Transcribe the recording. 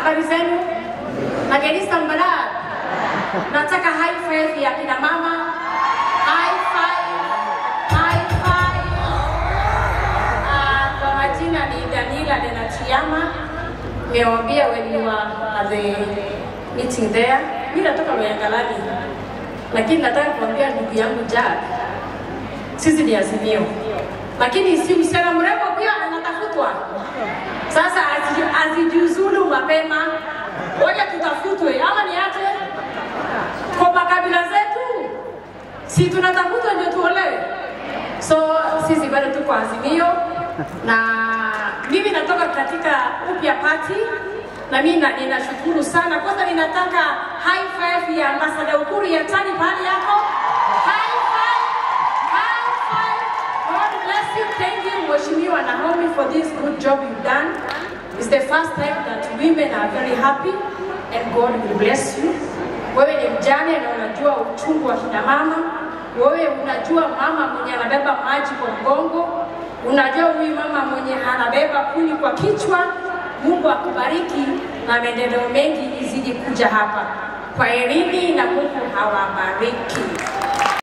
Habari zenu? Magerisa mbala. Nataka high five ya kina mama. High five. High five. Kwa majina ni Daniela Denachiyama. Nimewambia when you are at the meeting there. Mimi natoka Loyangalani. Lakini nataka kuambia ndugu yangu Jack. Sisi ni Azimio. Lakini si msichana mrembo pia anatafutwa. Sasa asijiuzulu mapema. Ngoja tutafutwe ama ni aje? Kwa makabila zetu. Si tunatafutwa ndio tuolewe. So sisi bado tuko Azimio na mimi natoka katika Upya Party na mimi ninashukuru sana. Kwanza ninataka high five ya Ambassador Ukuru ya Tani pale yako. High five. High five. God bless you. Thank you Mheshimiwa Naomi for this good job you've done. It's the first time that women are very happy and God will bless you. Wewe ni mjane na unajua uchungu wa kina mama. Wewe unajua mama mwenye anabeba maji kwa mgongo. Unajua huyu mama mwenye anabeba kuni kwa kichwa. Mungu akubariki na maendeleo mengi izidi kuja hapa. Kwa elimu na Mungu hawabariki.